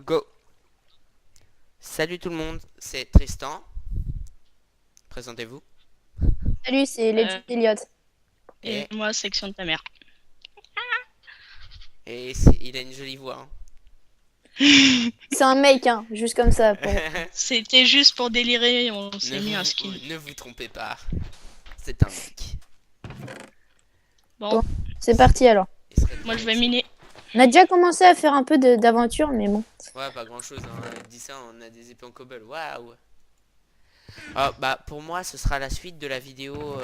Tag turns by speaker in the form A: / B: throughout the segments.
A: Go. Salut tout le monde, c'est Tristan. Présentez-vous.
B: Salut, c'est
C: Euh,
B: Legend Elliot.
C: et
A: Et,
C: moi, section de ta mère.
A: il a une jolie voix.
B: C'est un mec, hein, juste comme ça.
A: Hein.
C: C'était juste pour délirer, on
A: ne,
C: s'est mis un
A: vous,
C: skin.
A: ne vous trompez pas, c'est un mec.
C: Bon,
B: Bon, c'est parti alors.
A: Il serait
C: moi
A: temps
C: je vais
A: d'être chaud.
C: miner.
B: On a déjà commencé à faire un peu d'aventure, mais bon.
A: Ouais, pas grand chose. Hein. Dit ça, on a des épées en cobble. Waouh. Ah, bah pour moi, ce sera la suite de la vidéo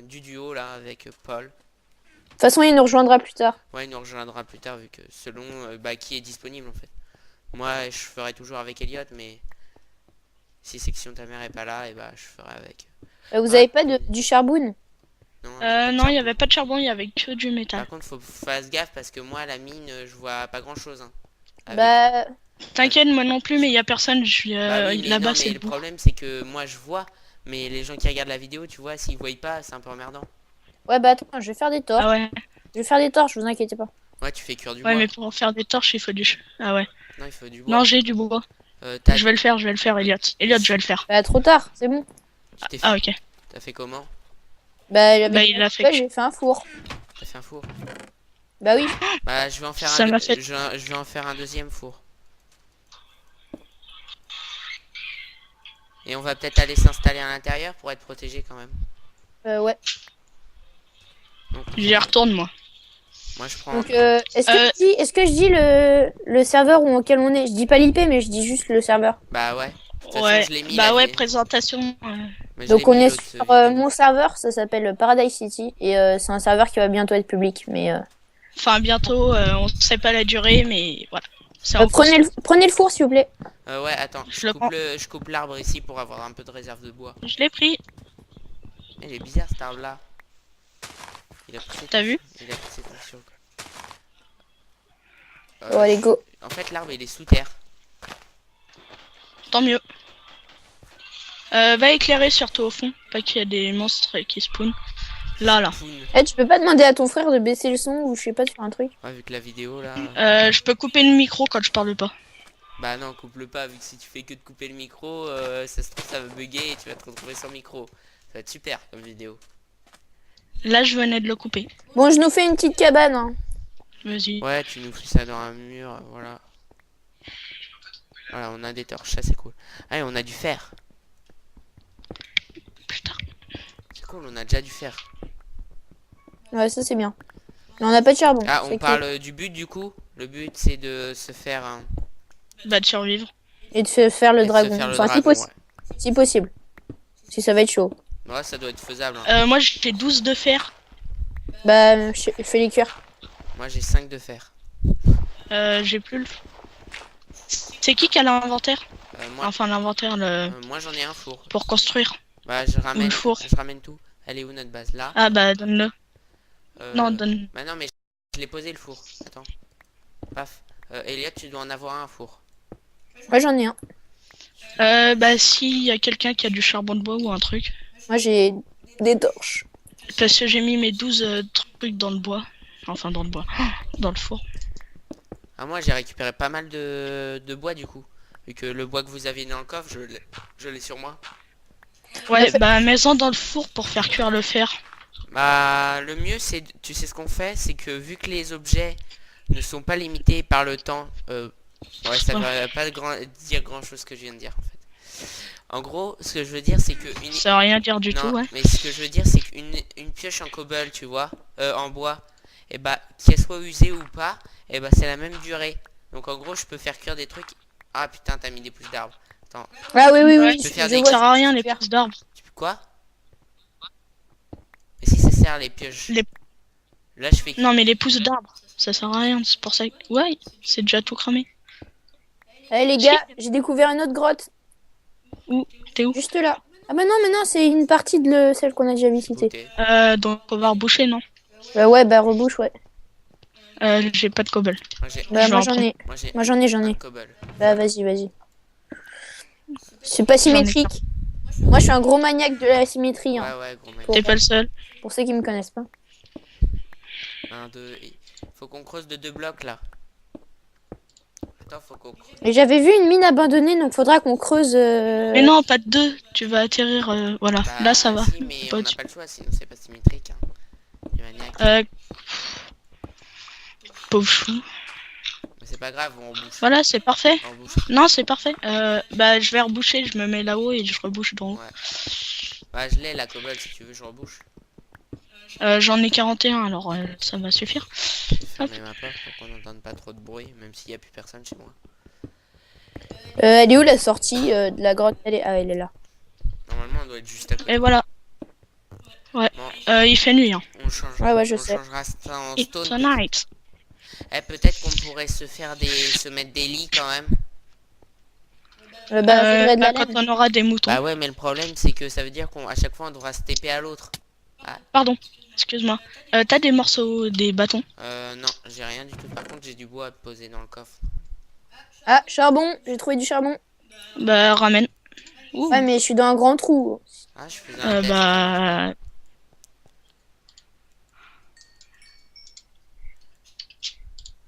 A: du duo là avec Paul.
B: De toute façon, il nous rejoindra plus tard.
A: Ouais, il nous rejoindra plus tard vu que selon qui est disponible en fait. Moi, je ferai toujours avec Elliot, mais si section ta mère est pas là, et bah je ferai avec.
B: Vous
A: Ouais.
B: avez pas du charbon?
A: Non, j'ai pas de
C: Non, il n'y
A: charbon.
C: avait pas de charbon, il y avait que du métal.
A: Par contre, faut faire gaffe parce que moi, la mine, je vois pas grand chose. Hein, avec.
B: Bah,
C: T'inquiète, moi non plus, mais il y a personne.
A: Bah oui, mais non,
C: Là-bas,
A: mais
C: c'est
A: le
C: le bout.
A: problème, c'est que moi, je vois, mais les gens qui regardent la vidéo, tu vois, s'ils voient pas, c'est un peu emmerdant.
B: ouais, bah attends, je vais faire des torches.
C: Ah ouais,
B: Je vais faire des torches, vous inquiétez pas.
A: Ouais, tu fais cuire du
C: ouais,
A: bois.
C: mais pour faire des torches, il faut du. Ah ouais.
A: Non, il faut du
C: Non,
A: bois.
C: j'ai du bois.
A: T'as,
C: Je vais le faire, Elliot. Elliot, je vais le faire.
B: Bah, trop tard, c'est bon.
A: tu t'es,
C: Ah ok.
A: t'as fait comment?
B: Bah, avec
C: Bah,
B: du
C: il l'a fait.
B: bois, j'ai fait un four.
A: T'as fait un four?
B: Bah oui.
A: Bah, je vais en faire
C: Ça m'a fait.
A: je vais en faire un deuxième four. Et on va peut-être aller s'installer à l'intérieur pour être protégé quand même.
B: Ouais.
A: Donc,
C: J'y retourne, moi.
A: moi, je prends.
B: Donc, est-ce que je dis le serveur auquel on est? Je dis pas l'IP, mais je dis juste le serveur.
A: Bah ouais. De toute façon,
C: Ouais.
A: je l'ai mis
C: Bah
A: la
C: ouais,
A: vie.
C: présentation.
A: Mais je l'ai
B: Donc, on
A: mis
B: est
A: l'autre
B: sur
A: vidéo.
B: mon serveur, ça s'appelle Paradise City. Et c'est un serveur qui va bientôt être public. Mais
C: Enfin, bientôt, on sait pas la durée, mais voilà. C'est en cours.
B: prenez le four, s'il vous plaît.
A: Ouais, attends,
C: Je le prends.
A: je coupe l'arbre ici pour avoir un peu de réserve de bois.
C: Je l'ai pris.
A: Il est bizarre cet arbre là. Il a poussé
C: T'as
A: tout,
C: vu?
A: il a poussé tout sur.
B: Bon, allez, go.
A: En fait, l'arbre il est sous terre.
C: Tant mieux. Va éclairer surtout au fond, pas qu'il y a des monstres qui spawnent. Là.
A: Poun.
B: Eh, tu peux pas demander à ton frère de baisser le son ou je sais pas, de faire un truc?
A: Ouais, vu que la vidéo là.
C: Je peux couper le micro quand je parle pas.
A: Bah non, coupe-le pas, vu que si tu fais que de couper le micro, ça se trouve ça va bugger et tu vas te retrouver sans micro. Ça va être super comme vidéo.
C: Là, je venais de le couper.
B: Bon, je nous fais une petite cabane, hein.
C: Vas-y.
A: Ouais, tu nous fous ça dans un mur, voilà. Voilà, on a des torches, ça c'est cool. Allez, on a du fer.
C: Putain.
A: C'est cool, on a déjà du fer.
B: Ouais, ça c'est bien. Mais on n'a pas de charbon.
A: Ah, on
B: c'est
A: parle
B: cool.
A: du but du coup. Le but c'est de se faire un.
C: Bah, de survivre.
B: Et de faire le
A: et de se
B: dragon.
A: faire le
B: Enfin,
A: dragon, ouais.
B: si possible. Si ça va être chaud.
A: Ouais, ça doit être faisable. Hein.
C: Moi, j'ai 12 de fer.
B: Bah, fais les cuire.
A: Moi j'ai 5 de fer.
C: J'ai plus le. C'est qui a l'inventaire?
A: Moi,
C: Enfin, l'inventaire
A: moi j'en ai un four.
C: pour construire.
A: Bah
C: Le four.
A: je ramène tout. Elle est où notre base? Là.
C: Ah bah, donne-le. Non,
A: Euh,
C: donne.
A: Bah non mais je l'ai posé le four. Attends. Paf. Elliot, tu dois en avoir un four.
B: Moi j'en ai un.
C: Bah, s'il y a quelqu'un qui a du charbon de bois ou un truc.
B: Moi j'ai des torches.
C: Parce que j'ai mis mes 12 trucs dans le bois. Enfin, dans le bois. Dans le four.
A: Ah moi j'ai récupéré pas mal de bois du coup. Vu que le bois que vous aviez dans le coffre, je l'ai sur moi.
C: Ouais, bah, mets-en dans le four pour faire cuire le fer.
A: Bah le mieux c'est, tu sais ce qu'on fait, c'est que vu que les objets ne sont pas limités par le temps, ouais ça va pas dire grand chose ce que je viens de dire en fait. En gros, ce que je veux dire c'est que
C: Ça veut rien dire du
A: non,
C: tout, ouais.
A: mais ce que je veux dire c'est une pioche en cobble, tu vois, en bois, et bah qu'elle soit usée ou pas, et bah c'est la même durée. Donc en gros je peux faire cuire des trucs. Ah putain t'as mis des pousses d'arbres. Attends,
B: Ah oui, oui,
C: Ouais,
B: oui.
A: tu peux
B: Je
A: faire
B: je
A: des-
B: vois
C: Ça sert
B: ce
C: à
B: que
C: rien
B: tu
C: les
B: peux faire.
C: pousses d'arbres.
A: tu peux quoi? Mais si ça sert les pioches.
C: Les-
A: Là je fais.
C: Non, mais les pousses d'arbres, ça sert à rien. C'est pour ça que. Ouais, c'est déjà tout cramé.
B: Allez les gars, j'ai découvert une autre grotte.
C: Où? T'es où?
B: Juste là. Ah bah non, c'est une partie de celle qu'on a déjà visitée.
A: Ok.
C: Donc on va reboucher, non?
B: Bah ouais, bah rebouche, ouais.
C: J'ai pas de cobble.
A: Moi j'ai.
B: Bah
C: Je vais
B: moi
C: en
B: j'en
C: prendre.
B: ai.
A: Moi j'ai.
B: J'en
A: Un
B: ai.
A: cobble.
B: Bah vas-y. C'est pas
C: J'en ai
B: symétrique. Moi je suis un gros maniaque de la symétrie, hein.
A: Ouais, gros mec.
B: Pour,
C: T'es pas le seul.
B: pour ceux qui me connaissent pas.
A: Un, deux. Faut qu'on creuse de 2 blocs là. Attends, faut qu'on creuse.
B: Et j'avais vu une mine abandonnée, donc faudra qu'on creuse.
C: Mais non, pas de 2. Tu vas atterrir. Voilà.
A: Bah,
C: Là, ça va.
A: si, mais
C: Pas
A: on n'a
C: au-dessus.
A: pas le choix, sinon c'est pas symétrique. Hein. Les maniaques.
C: Pauvre chou.
A: Mais c'est pas grave, on rebouche.
C: Voilà, c'est parfait.
A: On rebouche.
C: Non, c'est parfait. Bah, je vais reboucher. Je me mets là-haut et je rebouche d'en haut.
A: Ouais. Bah, je l'ai la cobble, si tu veux, je rebouche.
C: J'en ai 41, alors ça va suffire.
A: Je vais fermer ma porte pour qu'on n'entende pas trop de bruit, même s'il n'y a plus personne chez moi.
B: Elle est où la sortie de la grotte? Ah, elle est là.
A: Normalement, on doit être juste à côté.
C: Et voilà. Ouais.
A: Bon,
C: Il fait nuit. Hein.
A: on change.
B: Ouais, je
A: on
B: sais.
A: changera ça en
C: It's
A: stone.
C: a night.
A: Eh, peut-être qu'on pourrait se mettre des lits quand même.
B: Bah, faudrait de la
C: Quand
B: laine.
C: on aura des moutons.
A: Bah ouais, mais le problème c'est que ça veut dire qu'à chaque fois on devra se TP à l'autre.
C: Pardon. Excuse-moi. T'as des morceaux, des bâtons?
A: Non, j'ai rien du tout. Par contre, j'ai du bois à poser dans le coffre.
B: Ah, charbon, j'ai trouvé du charbon.
C: Bah, ramène. Ouh.
B: Ouais, mais je suis dans un grand trou.
A: Ah, je faisais un test.
C: Bah.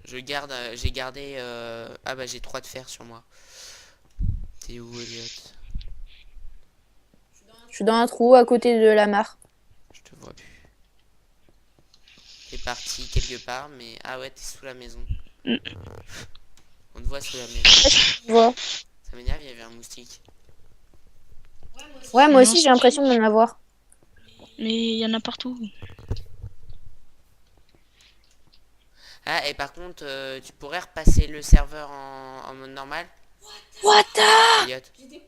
A: J'ai gardé. Ah bah j'ai 3 de fer sur moi. T'es où, Elliot?
B: Je suis dans un trou à côté de la mare.
A: Je te vois plus. T'es parti quelque part, mais ah ouais, t'es sous la maison. On te voit sous la maison.
B: Tu vois.
A: Ça m'énerve, il y avait un moustique.
B: Ouais, moi aussi j'ai l'impression d'en avoir.
C: Mais il y en a partout.
A: Ah, et par contre, tu pourrais repasser le serveur en mode normal,
B: What the...
A: Elliot?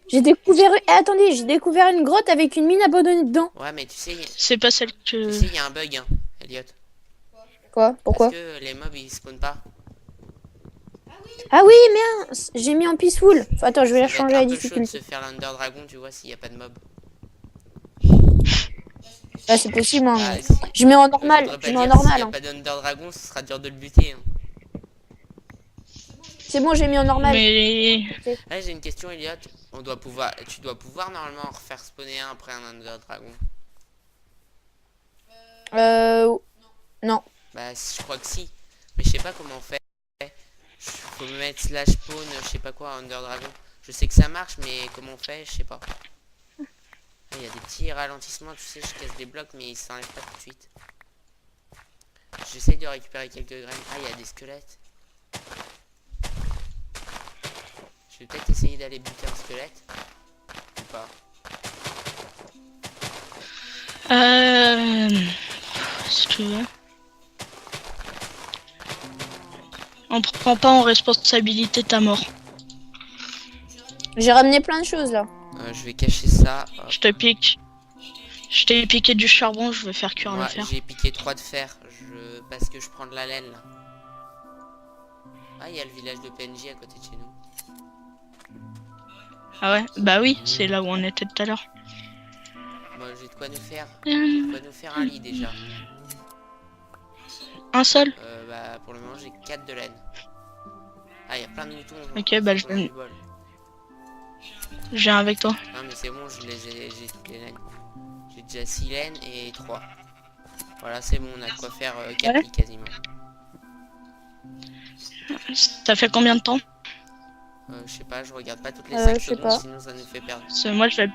B: J'ai découvert... attendez, j'ai découvert une grotte avec une mine abandonnée dedans.
A: Ouais, mais tu sais,
C: C'est pas celle que.
A: il y a un bug, hein, Elliot.
B: Quoi? Pourquoi?
A: Parce que les mobs ils spawnent pas.
B: Ah oui, merde, j'ai mis en peaceful. Attends, je vais
A: Ça va
B: changer
A: être
B: la
A: un peu chaud de
B: difficulté.
A: se faire l'Under Dragon, tu vois, s'il y a pas de mob.
B: Bah, c'est possible, hein.
A: Ah, si.
B: Je mets en
A: Je
B: normal,
A: voudrais pas
B: je mets en
A: dire, s'il
B: normal.
A: y a
B: Hein.
A: pas d'Under Dragon, ce sera dur de le buter. Hein.
B: C'est bon, j'ai mis en normal.
C: Mais.
A: Ah, j'ai une question, Elliot. Tu dois pouvoir normalement en refaire spawner un après un Under Dragon.
B: Non.
A: Bah, je crois que si. Mais je sais pas comment on fait. Faut me mettre slash spawn, je sais pas quoi, Under Dragon. Je sais que ça marche, mais comment on fait, je sais pas. Il y a des petits ralentissements, tu sais, je casse des blocs, mais ils s'enlèvent pas tout de suite. J'essaye de récupérer quelques graines. Ah, il y a des squelettes. Je vais peut-être essayer d'aller buter un squelette. Ou pas.
C: Si tu veux. On prend pas en responsabilité ta mort.
B: J'ai ramené plein de choses là.
A: Je vais cacher ça. Hop.
C: Je te pique. Je t'ai piqué du charbon, je vais faire cuire
A: Moi,
C: le fer.
A: j'ai piqué 3 de fer. Parce que je prends de la laine là. Ah, il y a le village de PNJ à côté de chez nous.
C: Ah ouais? Bah oui, c'est là où on était tout à l'heure.
A: Moi, j'ai de quoi nous faire un lit déjà.
C: Un seul?
A: Bah, pour le moment, j'ai 4 de laine. Ah, il y a plein de moutons.
C: Ok, bah je
A: On a du bol.
C: viens avec toi.
A: Non, mais c'est bon, j'ai toutes les laines. J'ai déjà 6 laines et 3. Voilà, c'est bon, on a de quoi faire 4
C: Ouais.
A: lits quasiment.
C: Ça fait combien de temps?
A: Je sais pas, je regarde pas toutes les
B: Je
A: 5
B: sais
A: secondes,
B: pas.
A: sinon ça nous fait perdre.
C: Parce que moi je vais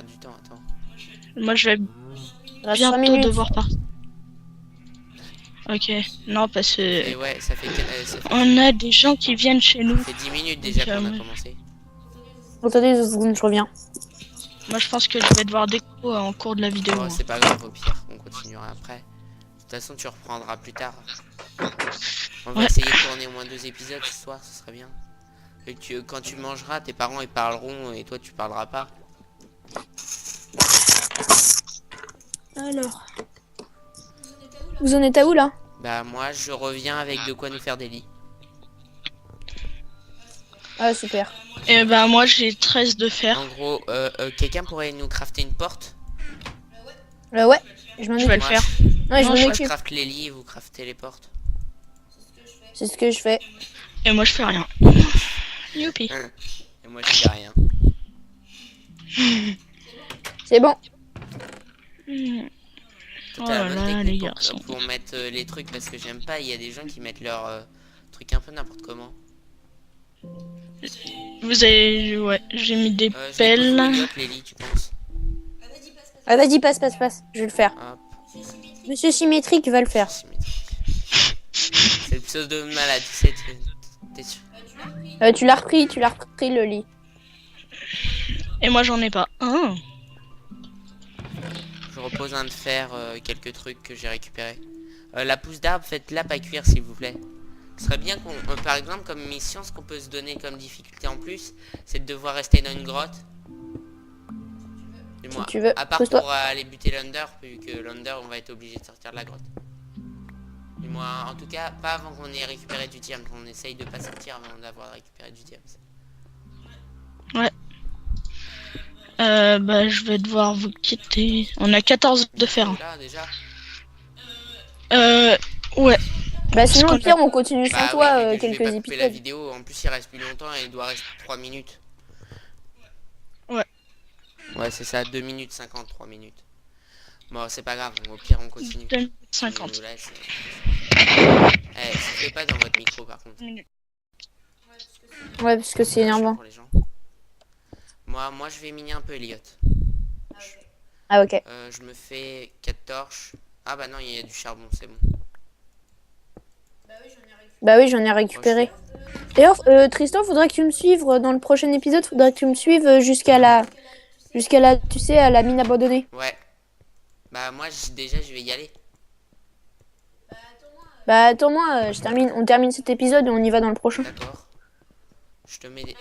A: Du temps, attends.
B: Il reste 5
C: bientôt
B: minutes.
C: devoir partir. Ok, non parce
A: Et
C: que
A: ouais, ça fait
C: on a des gens qui viennent chez nous.
A: 10 minutes déjà
C: Ok,
A: qu'on a
C: ouais.
A: commencé.
B: Attendez 2 secondes, je reviens.
C: Moi je pense que je vais devoir déco en cours de la vidéo.
A: Oh, c'est pas grave, au pire, on continuera après. De toute façon, tu reprendras plus tard. On va
C: Ouais.
A: essayer de tourner au moins 2 épisodes ce soir, ce serait bien. Et quand tu mangeras, tes parents ils parleront et toi tu parleras pas.
B: Alors. Vous en êtes à où là?
A: Bah moi je reviens avec de quoi nous faire des lits.
B: Ah super.
C: Et bah moi j'ai 13 de fer.
A: En gros, quelqu'un pourrait nous crafter une porte.
B: Ouais, je m'en
C: Je vais
B: occupe.
C: le faire.
B: Ouais, je
C: Non,
B: m'en
A: Moi je
B: occupe.
A: craft les lits et vous craftez les portes.
B: C'est ce que je fais.
C: Et moi je fais rien. Youpi.
A: Et moi je fais rien.
B: C'est bon.
C: Oh
A: T'as la
C: là
A: bonne
C: là,
A: technique
C: les garçons.
A: pour mettre les trucs parce que j'aime pas, il y a des gens qui mettent leurs trucs un peu n'importe comment.
C: Vous avez... Ouais, j'ai mis des
A: Je vais
C: pelles.
A: poser Elliot, Lélie, tu penses?
B: Ah, vas-y, passe. Je vais le faire.
A: Hop,
B: Monsieur Symétrique va le faire.
A: symétrique. C'est le pseudo de malade, tu sais, t'es sûr?
B: Tu l'as repris, le lit.
C: Et moi, j'en ai pas un.
A: Je repose un de fer, quelques trucs que j'ai récupérés. La pousse d'arbre, faites-la pas cuire s'il vous plaît. Ce serait bien qu'on, par exemple, comme mission, ce qu'on peut se donner comme difficulté en plus, c'est de devoir rester dans une grotte. Du moins,
B: tu veux,
A: à part
B: pose-toi.
A: pour aller buter l'Under, vu que l'Under, on va être obligé de sortir de la grotte. Du moins, en tout cas, pas avant qu'on ait récupéré du diamant. On essaye de pas sortir avant d'avoir récupéré du diamant.
C: Ouais. Bah, je vais devoir vous quitter. On a 14 de fer. Hein.
A: Là, déjà.
C: Ouais.
B: Bah sinon
C: qu'on
B: au pire on continue sans
A: Bah
B: toi
A: oui, mais je vais
B: quelques
A: pas couper la
B: épisodes.
A: vidéo. En plus, il reste plus longtemps et il doit rester 3 minutes.
C: Ouais.
A: Ouais, c'est ça, 2 minutes 50, 3 minutes. Bon, c'est pas grave, au pire on continue.
C: 50.
A: On nous laisse. Eh, soufflez pas dans votre micro par contre.
B: Ouais parce que c'est énervant.
A: Pour les gens. Moi je vais miner un peu Elliot.
B: Ah ok.
A: Je me fais 4 torches. Ah bah non, il y a du charbon, c'est bon.
B: Bah oui j'en ai récupéré. D'ailleurs Tristan faudrait que tu me suives dans le prochain épisode, faudrait que tu me suives jusqu'à la tu sais à la mine abandonnée.
A: Ouais. Bah moi déjà je vais y aller.
B: Bah attends-moi, on termine cet épisode et on y va dans le prochain.
A: D'accord. Je te mets des...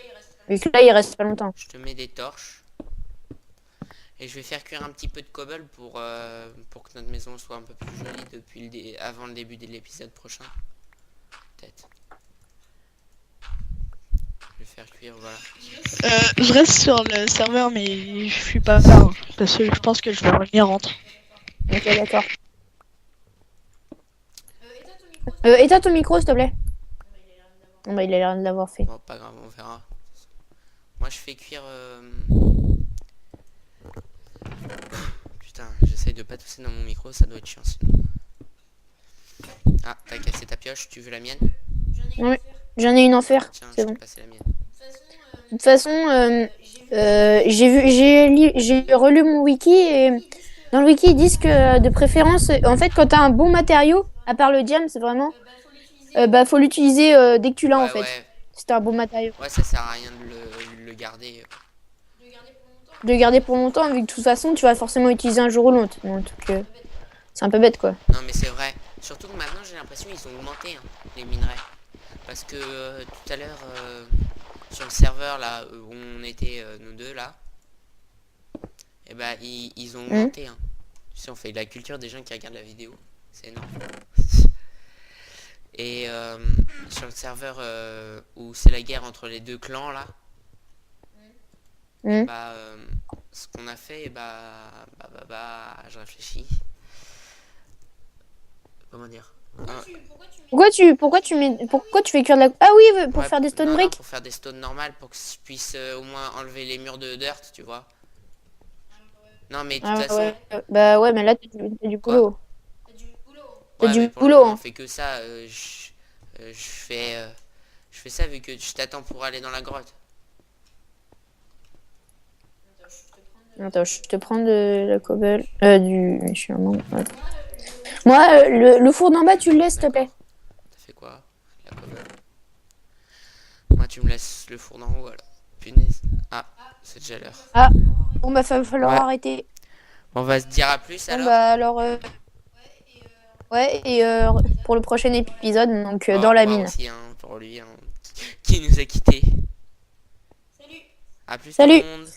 B: Vu que là il reste pas longtemps.
A: Je te mets des torches. Et je vais faire cuire un petit peu de cobble pour que notre maison soit un peu plus jolie depuis avant le début de l'épisode prochain. Peut-être. Je vais faire cuire, voilà.
C: Je reste sur le serveur, mais je suis pas là. Hein, parce que je pense que je vais revenir rentrer.
B: Ok d'accord. Éteins ton micro s'il te plaît. Bon bah il a l'air de l'avoir fait.
A: Bon, pas grave, on verra. Moi je fais cuire... Putain, j'essaye de pas tousser dans mon micro, ça doit être chiant sinon. Ah, t'as cassé ta pioche, tu veux la mienne?
B: Ouais, j'en ai une en fer,
A: Tiens, je
B: c'est
A: vais
B: bon.
A: te passer la mienne.
B: De toute façon, j'ai relu mon wiki et dans le wiki ils disent que de préférence, en fait, quand t'as un bon matériau, à part le diamant, c'est vraiment, bah faut l'utiliser dès que tu l'as en fait.
A: Ouais.
B: Si t'as un bon matériau.
A: Ouais, ça sert à rien de le garder.
B: De le garder pour longtemps, vu que de toute façon, tu vas forcément utiliser un jour ou l'autre. Donc, c'est un peu bête quoi.
A: Non, mais c'est vrai. Surtout que maintenant, j'ai l'impression qu'ils ont augmenté les minerais. Parce que tout à l'heure, sur le serveur là où on était nous deux là, et bah ils ont augmenté. Hein. Tu sais, on fait de la culture des gens qui regardent la vidéo. C'est énorme. Et sur le serveur où c'est la guerre entre les deux clans là, bah ce qu'on a fait, je réfléchis. Comment dire?
B: Pourquoi tu fais cuire de la... Ah oui, pour
A: Ouais,
B: faire des stone
A: non,
B: bricks.
A: pour faire des stones normales, pour que je puisse au moins enlever les murs de dirt, tu vois. Non, mais de toute façon...
B: Ouais. Bah ouais, mais là, t'as du boulot. T'as
A: Ouais,
B: du
A: mais pour le
B: boulot,
A: moment,
B: hein.
A: on fait que ça. Je fais ça vu que je t'attends pour aller dans la grotte.
B: Attends, je te prends de la cobble. Je suis un membre. Ouais. Moi, le four d'en bas, tu le laisses, s'il te plaît.
A: T'as fait quoi? La cobble. Moi, tu me laisses le four d'en haut, alors. Punaise. Ah, c'est déjà l'heure.
B: Ah, bon, bah, va falloir
A: Ouais.
B: arrêter.
A: On va se dire à plus,
B: Bon,
A: alors.
B: bah, alors... Ouais, et pour le prochain épisode, donc
A: Au
B: dans la
A: revoir
B: mine.
A: aussi, hein, pour lui, hein, qui nous a quittés. Salut. À plus,
B: Salut.
A: tout le monde.